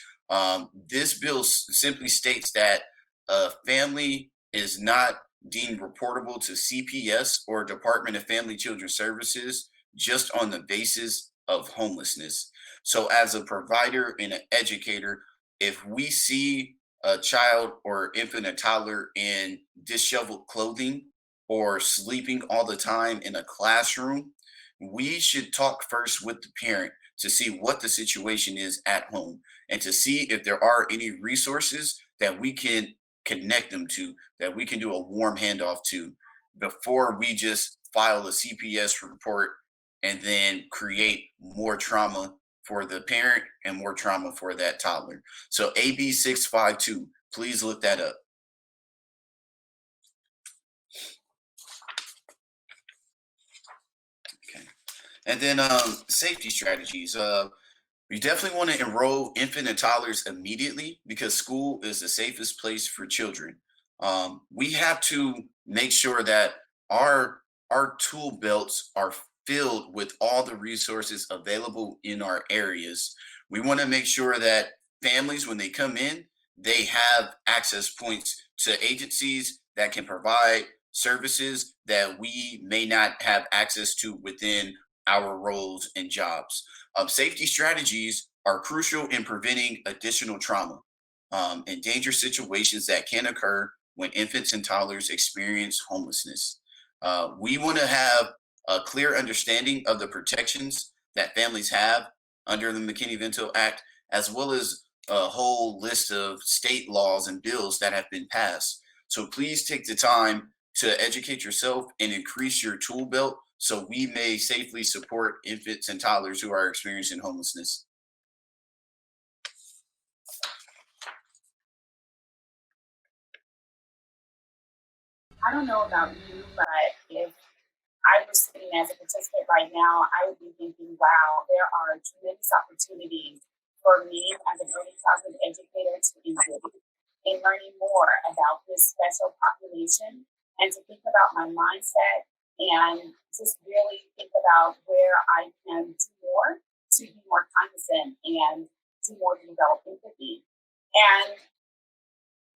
This bill simply states that a family is not deemed reportable to CPS or Department of Family Children Services just on the basis of homelessness. So, as a provider and an educator, if we see a child or infant or toddler in disheveled clothing or sleeping all the time in a classroom, we should talk first with the parent to see what the situation is at home and to see if there are any resources that we can connect them to, that we can do a warm handoff to before we just file a CPS report and then create more trauma for the parent and more trauma for that toddler. So AB 652, please look that up. Okay. And then safety strategies. We definitely want to enroll infant and toddlers immediately because school is the safest place for children. We have to make sure that our our tool belts are filled with all the resources available in our areas. We want to make sure that families, when they come in, they have access points to agencies that can provide services that we may not have access to within our roles and jobs. Safety strategies are crucial in preventing additional trauma and dangerous situations that can occur when infants and toddlers experience homelessness. We want to have a clear understanding of the protections that families have under the McKinney-Vento Act, as well as a whole list of state laws and bills that have been passed. So please take the time to educate yourself and increase your tool belt so we may safely support infants and toddlers who are experiencing homelessness. I don't know about you, but if I was sitting as a participant right now, I would be thinking, wow, there are tremendous opportunities for me as an early childhood educator to engage in learning more about this special population and to think about my mindset and just really think about where I can do more to be more cognizant and do more to develop empathy. And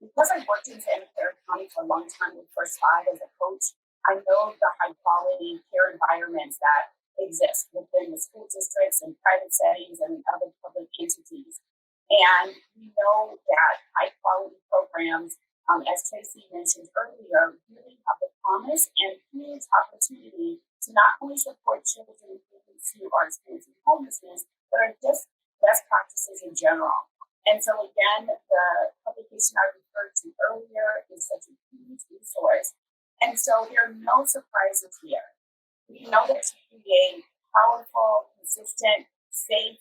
because I've worked in Santa Clara County for a long time with First Five as a coach, I know the high quality care environments that exist within the school districts and private settings and other public entities. And we know that high quality programs, as Tracy mentioned earlier, really have the promise and huge opportunity to not only support children and families who are experiencing homelessness, but are just best practices in general. And so again, the publication I referred to earlier is such a huge resource. And so there are no surprises here. We know that to create powerful, consistent, safe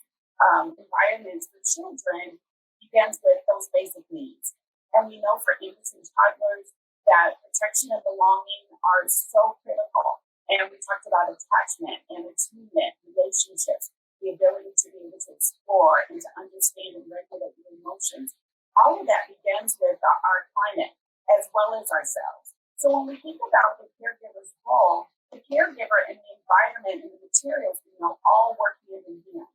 environments for children begins with those basic needs. And we know for infants and toddlers that protection and belonging are so critical. And we talked about attachment and attunement, relationships, the ability to be able to explore and to understand and regulate your emotions. All of that begins with our climate as well as ourselves. So when we think about the caregiver's role, the caregiver and the environment and the materials, all work hand in hand.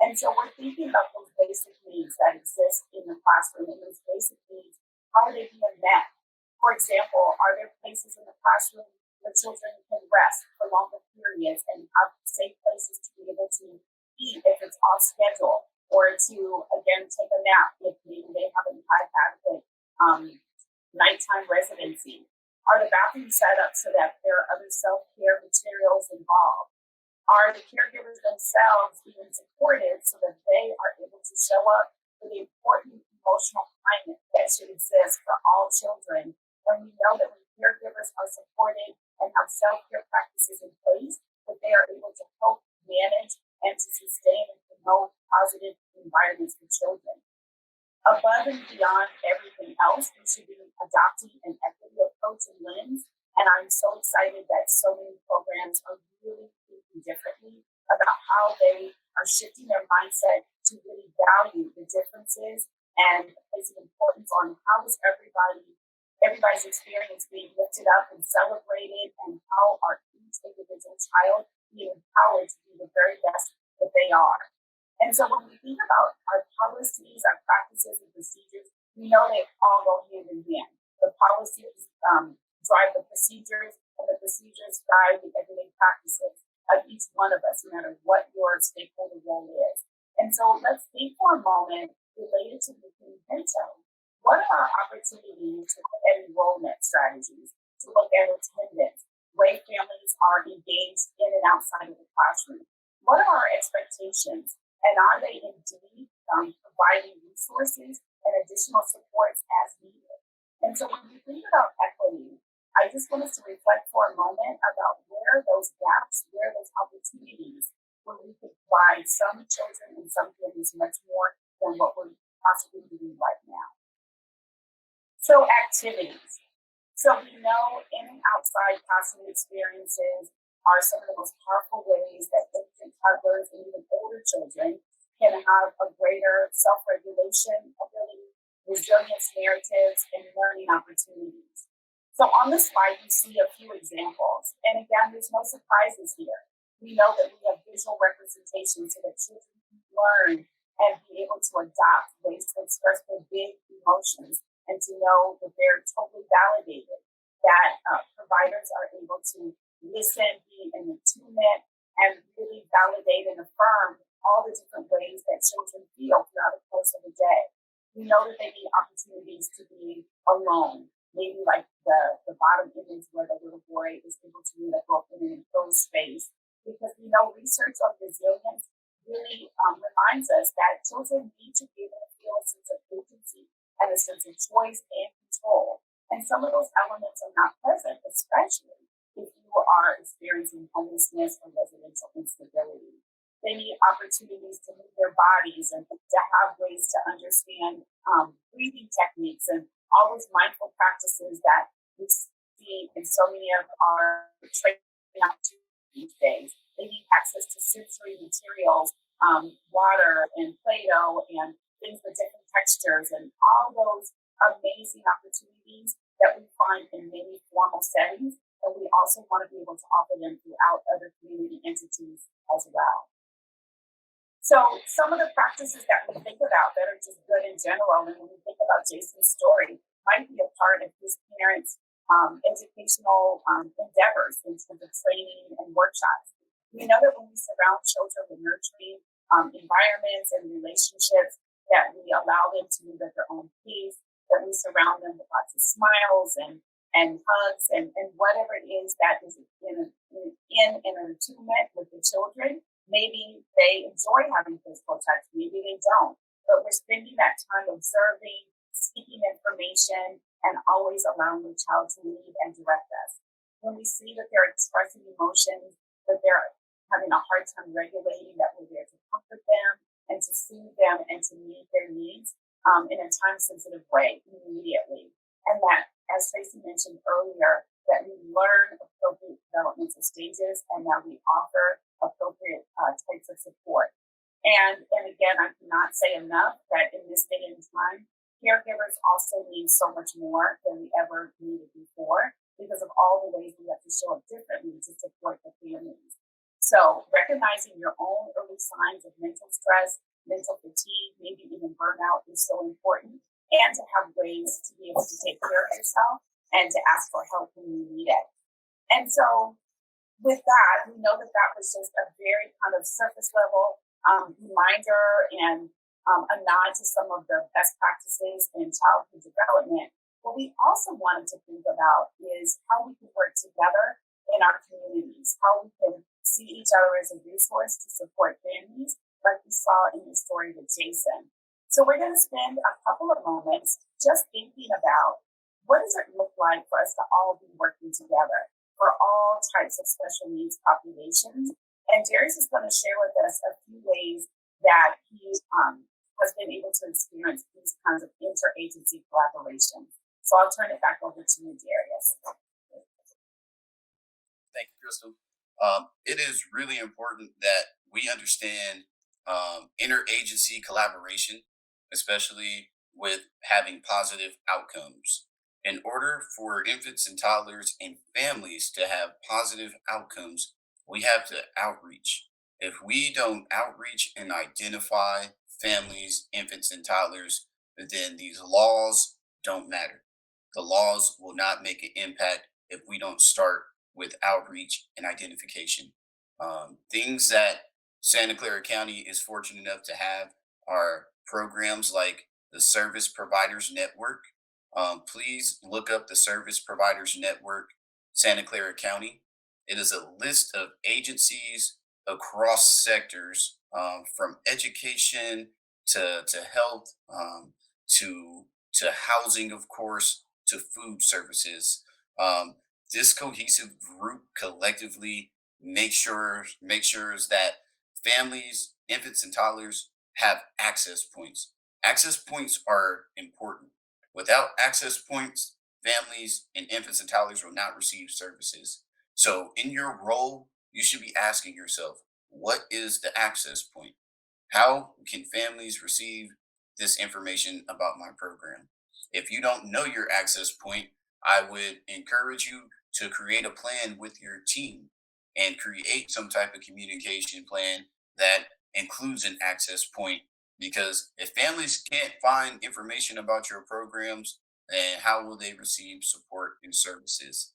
And so we're thinking about those basic needs that exist in the classroom, and those basic needs, how are they being met? For example, are there places in the classroom where children can rest for longer periods and have safe places to be able to eat if it's off schedule, or to, again, take a nap if maybe they haven't had adequate nighttime residency? Are the bathrooms set up so that there are other self-care materials involved? Are the caregivers themselves being supported so that they are able to show up for the important emotional climate that should exist for all children? And we know that when caregivers are supported and have self-care practices in place, that they are able to help manage and to sustain and promote positive environments for children. Above and beyond everything else, we should be adopting an equity approach and lens. And I'm so excited that so many programs are really thinking differently about how they are shifting their mindset to really value the differences and placing importance on how is everybody's experience being lifted up and celebrated, and how are each individual child being empowered to be the very best that they are. And so when we think about our policies, our practices and procedures, We know they all go hand in hand. The policies drive the procedures, and the procedures guide the everyday practices of each one of us, no matter what your stakeholder role is. And so let's think for a moment related to McKinney-Vento. What are our opportunities to look at enrollment strategies, to look at attendance, way families are engaged in and outside of the classroom? What are our expectations? And are they indeed providing resources and additional supports as needed? And so when we think about equity, I just want us to reflect for a moment about where those gaps, where those opportunities, where we could provide some children and some families much more than what we're possibly doing right now. So activities. So we know in and outside classroom experiences are some of the most powerful ways that infant toddlers and even older children can have a greater self-regulation ability, resilience narratives, and learning opportunities. So on this slide, you see a few examples. And again, there's no surprises here. We know that we have visual representation so that children can learn and be able to adopt ways to express their big emotions and to know that they're totally validated, that providers are able to listen, be in attunement, and really validate and affirm all the different ways that children feel throughout the course of the day. We know that they need opportunities to be alone, maybe like the bottom image where the little boy is able to read a book in an enclosed space, because we know research on resilience really reminds us that children need to be able to feel a sense of agency and a sense of choice and control. And some of those elements are not present, especially if you are experiencing homelessness or residential instability. They need opportunities to move their bodies and to have ways to understand breathing techniques and all those mindful practices that we see in so many of our training opportunities these days. They need access to sensory materials, water and Play-Doh and things with different textures and all those amazing opportunities that we find in many formal settings. And we also want to be able to offer them throughout other community entities as well. So some of the practices that we think about that are just good in general, and when we think about Jason's story, might be a part of his parents' educational endeavors in terms of training and workshops. We know that when we surround children with nurturing environments and relationships, that we allow them to move at their own pace, that we surround them with lots of smiles and hugs and whatever it is that is in an attunement with the children. Maybe they enjoy having physical touch, maybe they don't, but we're spending that time observing, seeking information, and always allowing the child to lead and direct us. When we see that they're expressing emotions, that they're having a hard time regulating, that we're there to comfort them and to soothe them and to meet their needs in a time-sensitive way immediately. And that, as Tracy mentioned earlier, that we learn appropriate developmental stages and that we offer appropriate types of support. And again, I cannot say enough that in this day and time, caregivers also need so much more than we ever needed before because of all the ways we have to show up differently to support the families. So recognizing your own early signs of mental stress, mental fatigue, maybe even burnout is so important, and to have ways to be able to take care of yourself and to ask for help when you need it. And so with that, we know that that was just a very kind of surface level reminder and a nod to some of the best practices in childhood development. What we also wanted to think about is how we can work together in our communities, how we can see each other as a resource to support families, like we saw in the story with Jason. So we're going to spend a couple of moments just thinking about what does it look like for us to all be working together for all types of special needs populations. And Darius is going to share with us a few ways that he has been able to experience these kinds of interagency collaborations. So I'll turn it back over to you, Darius. Thank you, Crystal. It is really important that we understand interagency collaboration, especially with having positive outcomes. In order for infants and toddlers and families to have positive outcomes, we have to outreach. If we don't outreach and identify families, infants, and toddlers then these laws don't matter. The laws will not make an impact if we don't start with outreach and identification. Things that Santa Clara County is fortunate enough to have are programs like the Service Providers Network. Please look up the Service Providers Network, Santa Clara County. It is a list of agencies across sectors, from education to health, to housing, of course, to food services. Um, this cohesive group collectively make sure that families, infants, and toddlers have access points. Access points are important. Without access points, families and infants and toddlers will not receive services. So, in your role, you should be asking yourself, what is the access point? How can families receive this information about my program? If you don't know your access point, I would encourage you to create a plan with your team and create some type of communication plan that includes an access point. Because if families can't find information about your programs, then how will they receive support and services?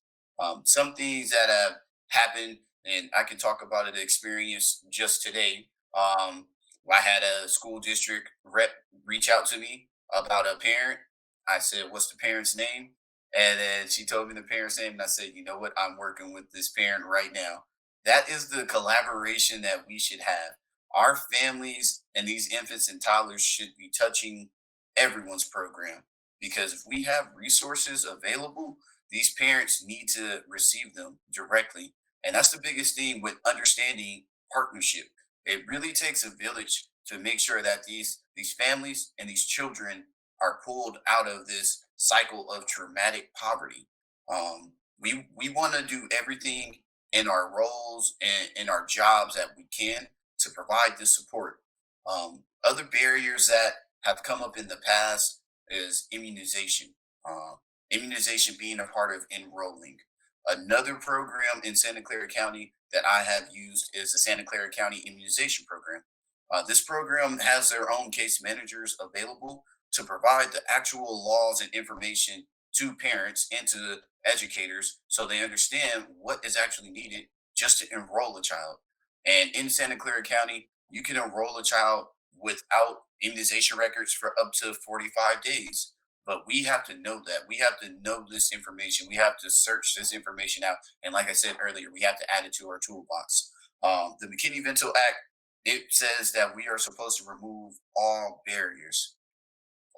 Some things that have happened, and I can talk about an experience just today. I had a school district rep reach out to me about a parent. I said, "What's the parent's name?" And then she told me the parent's name, and I said, "You know what? I'm working with this parent right now." That is the collaboration that we should have. Our families and these infants and toddlers should be touching everyone's program, because if we have resources available, these parents need to receive them directly. And that's the biggest thing with understanding partnership. It really takes a village to make sure that these families and these children are pulled out of this cycle of traumatic poverty. We want to do everything in our roles and in our jobs that we can to provide this support. Other barriers that have come up in the past is immunization. Immunization being a part of enrolling. Another program in Santa Clara County that I have used is the Santa Clara County Immunization Program. This program has their own case managers available to provide the actual laws and information to parents and to educators, so they understand what is actually needed just to enroll a child. And in Santa Clara County, you can enroll a child without immunization records for up to 45 days. But we have to know that. We have to know this information. We have to search this information out. And like I said earlier, we have to add it to our toolbox. The McKinney-Vento Act, it says that we are supposed to remove all barriers.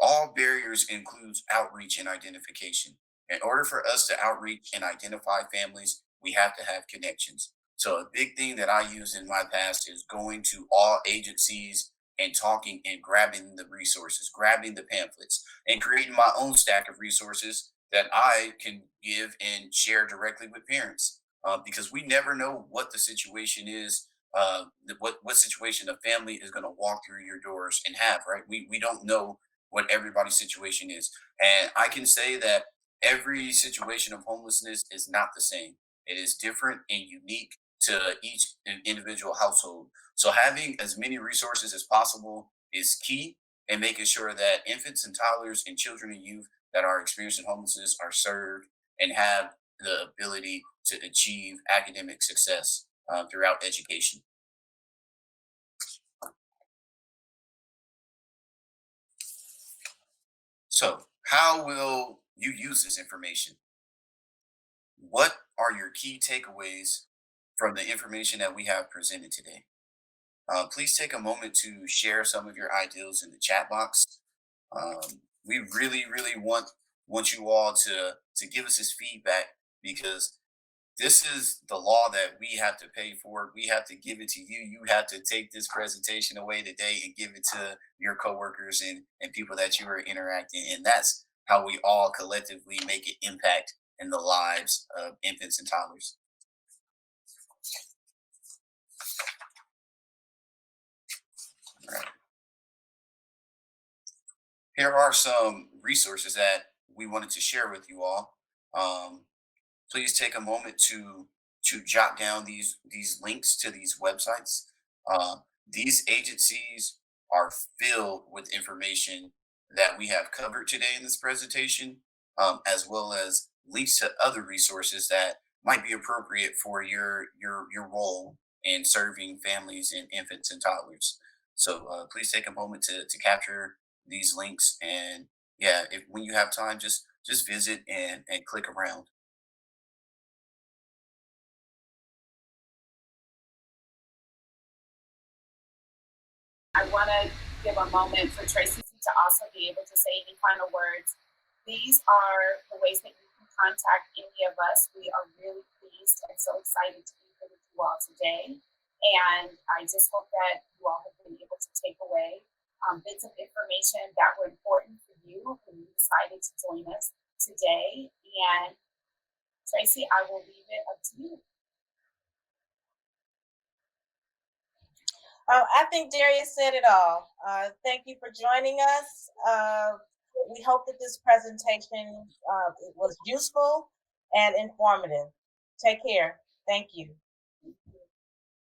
All barriers includes outreach and identification. In order for us to outreach and identify families, we have to have connections. So a big thing that I use in my past is going to all agencies and talking and grabbing the resources, grabbing the pamphlets, and creating my own stack of resources that I can give and share directly with parents. Because we never know what the situation is, what situation a family is going to walk through your doors and have, right? We don't know what everybody's situation is. And I can say that every situation of homelessness is not the same. It is different and unique to each individual household. So having as many resources as possible is key, and making sure that infants and toddlers and children and youth that are experiencing homelessness are served and have the ability to achieve academic success throughout education. So, how will you use this information? What are your key takeaways from the information that we have presented today? Please take a moment to share some of your ideas in the chat box. We really want you all to give us this feedback, because this is the law that we have to pay for. We have to give it to you. You have to take this presentation away today and give it to your coworkers and people that you are interacting. And that's how we all collectively make an impact in the lives of infants and toddlers. All right. Here are some resources that we wanted to share with you all. Please take a moment to jot down these links to these websites. These agencies are filled with information that we have covered today in this presentation, as well as links to other resources that might be appropriate for your role in serving families and infants and toddlers. So please take a moment to capture these links, and yeah, if when you have time, just visit and click around. I want to give a moment for Tracy to also be able to say any final words. These are the ways that you can contact any of us. We are really pleased and so excited to be here with you all today. And I just hope that you all have been able to take away bits of information that were important for you when you decided to join us today. And Tracy, I will leave it up to you. I think Darius said it all. Thank you for joining us. We hope that this presentation was useful and informative. Take care. Thank you.